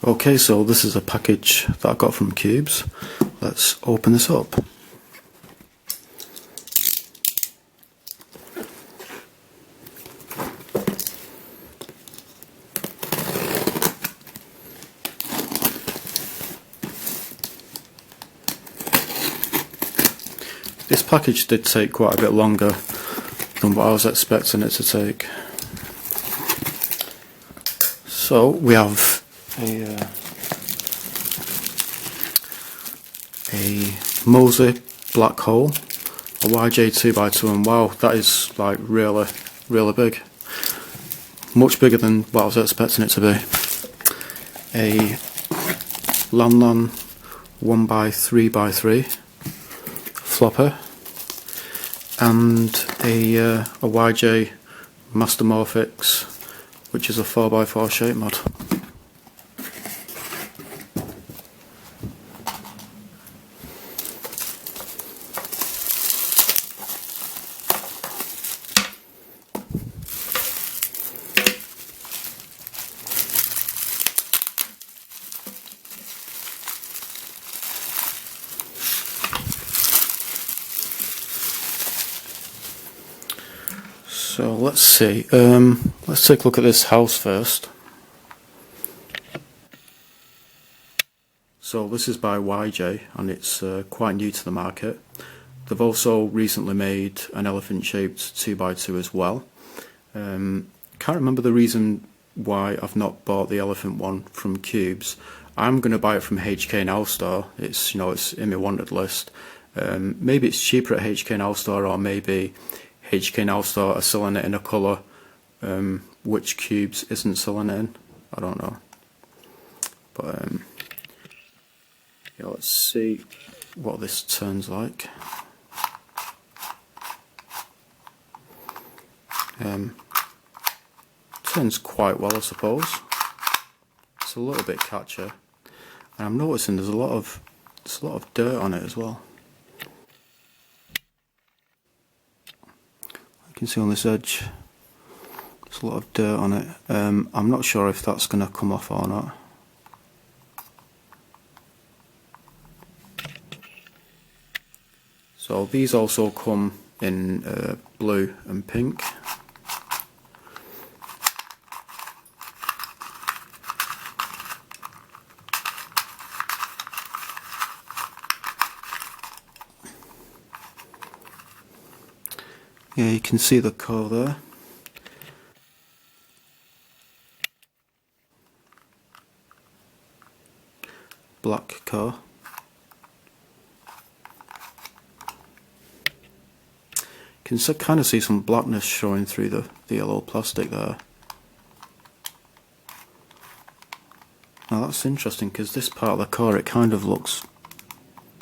Okay, so this is a package that I got from Cubezz. Let's open this up. This package did take quite a bit longer than what I was expecting it to take. So we have a Mozhi Black Hole, a YJ 2x2, and wow, that is like really big. Much bigger than what I was expecting it to be. A Lanlan 1x3x3 flopper, and a YJ Megamorphix, which is a 4x4 shape mod. So let's see, let's take a look at this house first. So this is by YJ, and it's quite new to the market. They've also recently made an elephant shaped 2x2 as well. Can't remember the reason why I've not bought the elephant one from Cubezz. I'm going to buy it from HK Now Store. It's, it's in my wanted list. Maybe it's cheaper at HK Now Store, or maybe HK Now Store are selling it in a colour which Cubezz isn't selling it in. I don't know. But yeah, let's see what this turns like. Turns quite well, I suppose. It's a little bit catchy, and I'm noticing there's a lot of dirt on it as well. You can see on this edge there's a lot of dirt on it. I'm not sure if that's going to come off or not. So these also come in blue and pink. Yeah, you can see the core there. Black core. You can kind of see some blackness showing through the yellow plastic there. Now that's interesting, because this part of the core, it kind of looks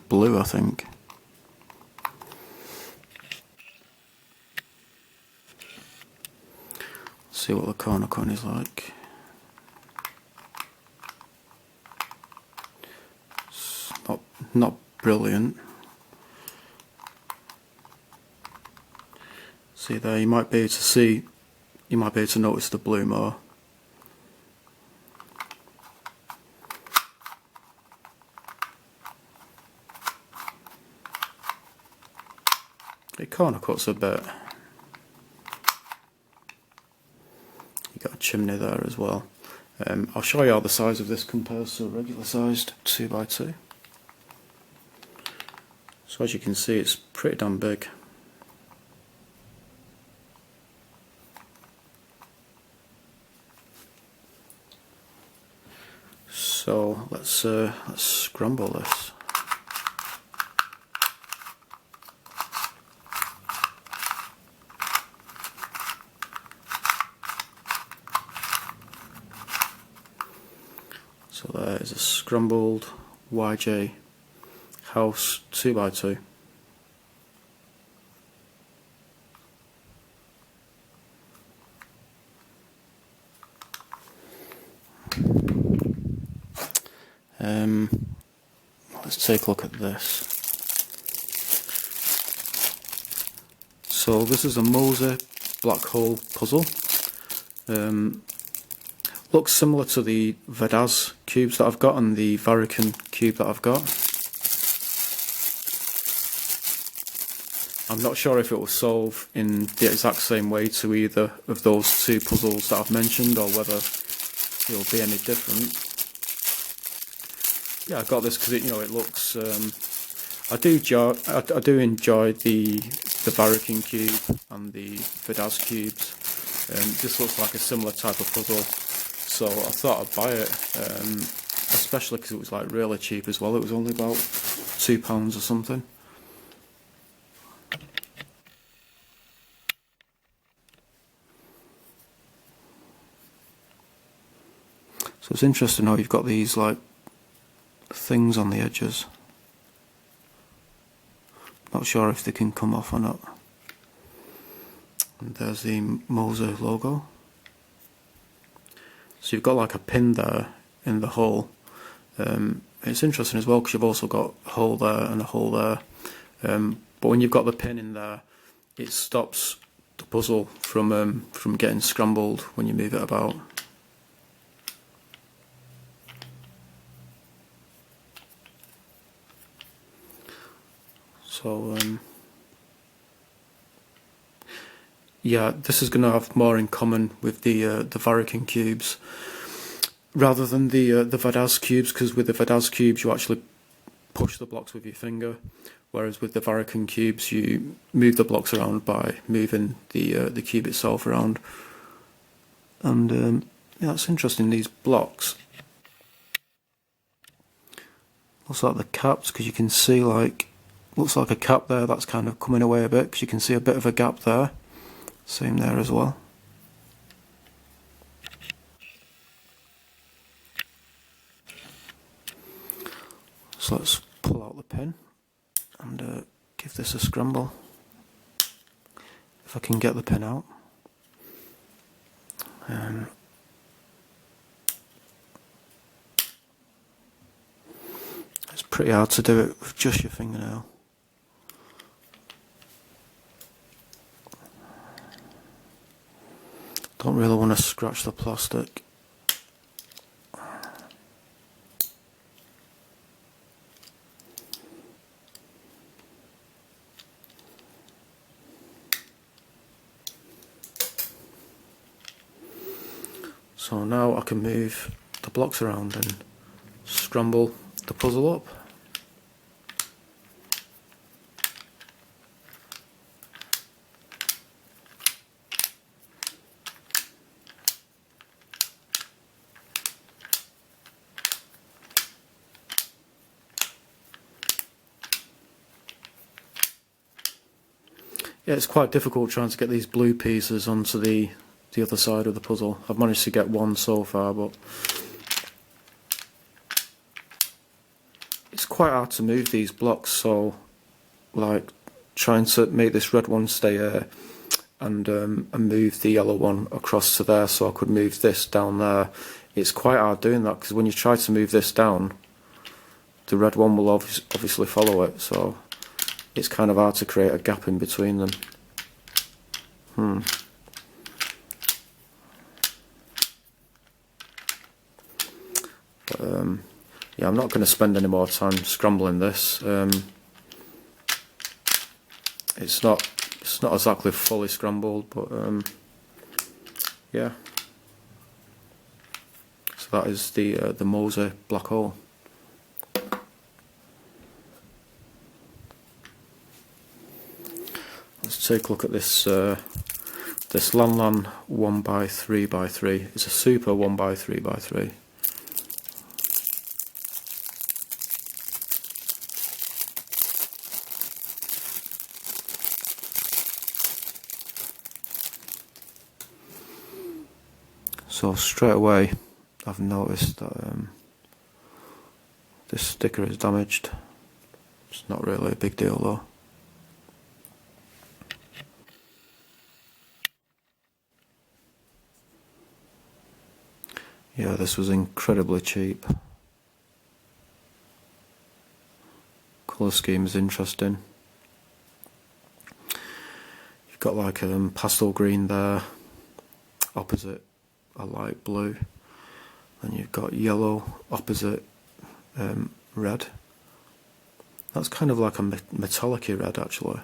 blue, I think. See what the corner cone is like. It's not brilliant. See there, you might be able to notice the blue more. It corner cuts a bit. Got a chimney there as well. I'll show you how the size of this compares to a regular sized 2x2. So as you can see, it's pretty damn big. So let's scramble this. So there is a scrambled YJ house 2x2. Let's take a look at this. So this is a Mozhi Black Hole puzzle. looks similar to the Cubezz cubes that I've got and the Varikan cube that I've got. I'm not sure if it will solve in the exact same way to either of those two puzzles that I've mentioned, or whether it will be any different. Yeah, I got this because it looks. I do enjoy the Varikan cube and the Cubezz cubes. This looks like a similar type of puzzle, so I thought I'd buy it, especially because it was like really cheap as well. It was only about £2 or something. So it's interesting how you've got these like things on the edges. Not sure if they can come off or not. And there's the Mozhi logo. So you've got like a pin there in the hole. It's interesting as well because you've also got a hole there and a hole there. But when you've got the pin in there, it stops the puzzle from getting scrambled when you move it about. So yeah, this is going to have more in common with the Varikan cubes rather than the Cubezz cubes, because with the Cubezz cubes you actually push the blocks with your finger, whereas with the Varikan cubes you move the blocks around by moving the cube itself around. And yeah, it's interesting, these blocks looks like they're capped, because you can see like, looks like a cap there that's kind of coming away a bit, because you can see a bit of a gap there. Same there as well. So let's pull out the pin and give this a scramble. If I can get the pin out. It's pretty hard to do it with just your fingernail. Don't really want to scratch the plastic. So now I can move the blocks around and scramble the puzzle up. Yeah, it's quite difficult trying to get these blue pieces onto the other side of the puzzle. I've managed to get one so far, but it's quite hard to move these blocks, so like trying to make this red one stay here and move the yellow one across to there so I could move this down there. It's quite hard doing that, because when you try to move this down, the red one will obviously follow it, so it's kind of hard to create a gap in between them. But yeah, I'm not going to spend any more time scrambling this. It's not exactly fully scrambled, but yeah. So that is the Mozhi Black Hole. Let's take a look at this this Lanlan 1x3x3. It's a Super 1x3x3. So straight away I've noticed that this sticker is damaged. It's not really a big deal though. Yeah, this was incredibly cheap. Colour scheme is interesting. You've got like pastel green there, opposite a light blue. and you've got yellow opposite red. That's kind of like a metallic-y red actually.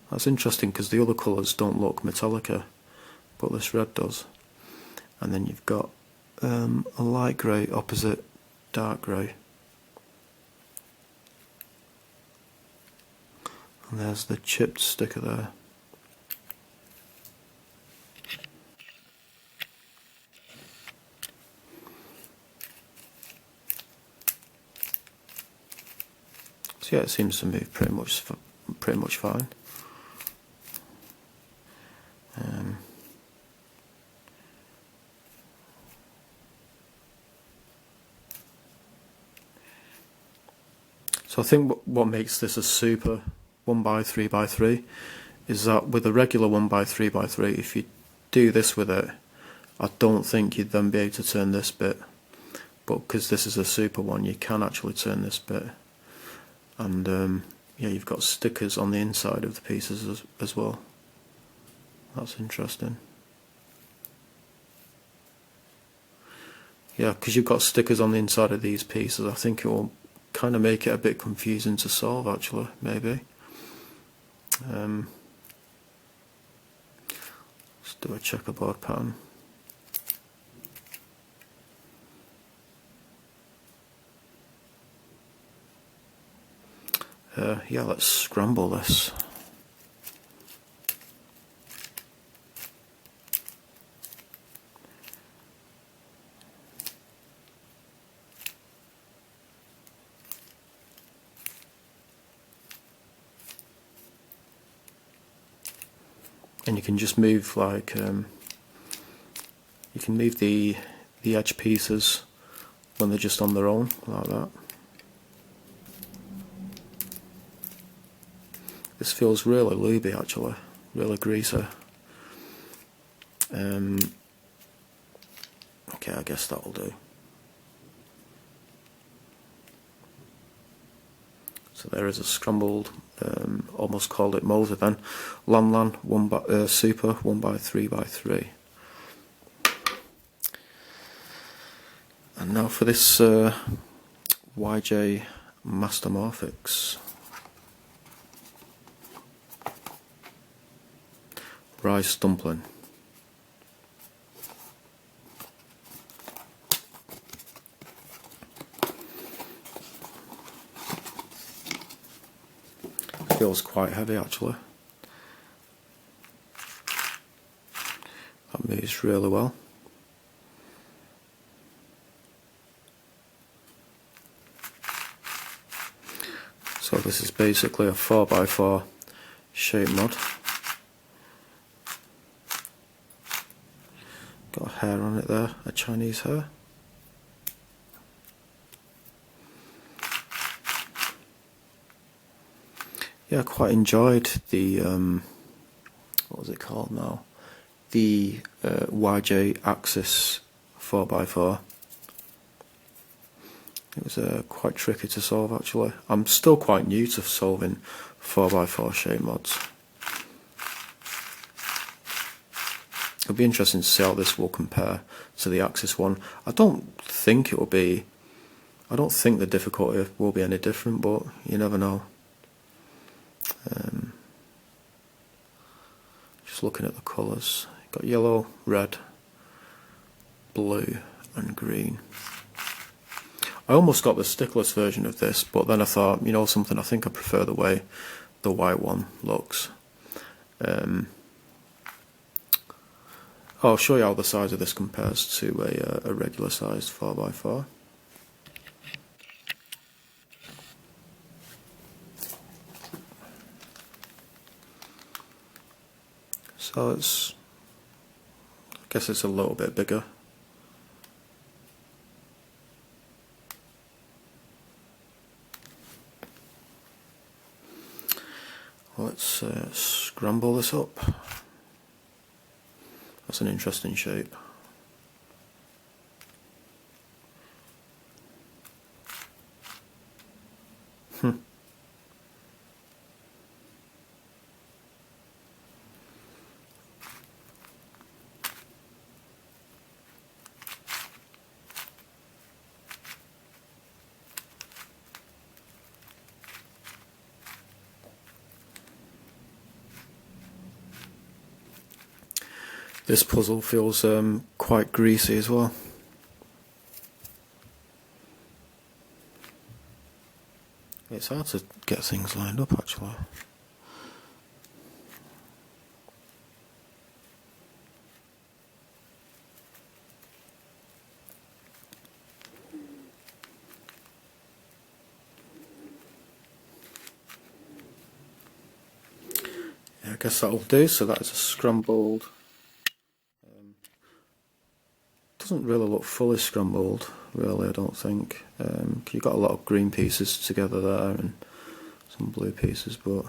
That's interesting because the other colours don't look metallic-y, but this red does. And then you've got a light grey opposite dark grey. And there's the chipped sticker there. So yeah, it seems to move pretty much fine. So I think what makes this a super 1x3x3 is that with a regular 1x3x3, if you do this with it, I don't think you'd then be able to turn this bit, but because this is a super one, you can actually turn this bit. And yeah, you've got stickers on the inside of the pieces as well. That's interesting. Yeah, because you've got stickers on the inside of these pieces, I think it will kind of make it a bit confusing to solve actually, maybe. Let's do a checkerboard pattern. Yeah, let's scramble this. And you can just move like you can move the edge pieces when they're just on their own like that. This feels really lubey actually, really greasy. Okay, I guess that'll do. So there is a scrambled, almost called it Mozhi then, Lanlan Super 1x3x3. And now for this YJ Megamorphix. Rice dumpling. Feels quite heavy actually. That moves really well. So this is basically a 4x4 shape mod. Got a hair on it there, a Chinese hair. Yeah, I quite enjoyed the, what was it called now? The YJ Axis 4x4. It was quite tricky to solve actually. I'm still quite new to solving 4x4 shape mods. It'll be interesting to see how this will compare to the Axis one. I don't think it will be, I don't think the difficulty will be any different, but you never know. Just looking at the colours, got yellow, red, blue and green. I almost got the stickless version of this, but then I thought, you know something, I think I prefer the way the white one looks. I'll show you how the size of this compares to a regular sized 4x4. So it's, I guess it's a little bit bigger. Let's scramble this up. That's an interesting shape. This puzzle feels quite greasy as well. It's hard to get things lined up actually. Yeah, I guess that'll do. So that is a scrambled. Doesn't really look fully scrambled, really, I don't think. You've got a lot of green pieces together there and some blue pieces, but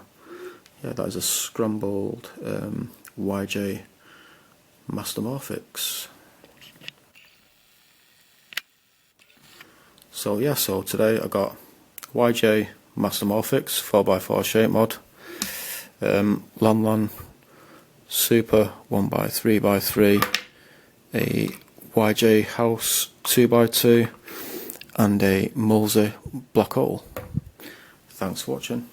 yeah, that is a scrambled YJ Megamorphix. So yeah, so today I got YJ Megamorphix 4x4 shape mod, Lanlan Super 1x3x3, a YJ House 2x2 and a Mozhi Black Hole. Thanks for watching.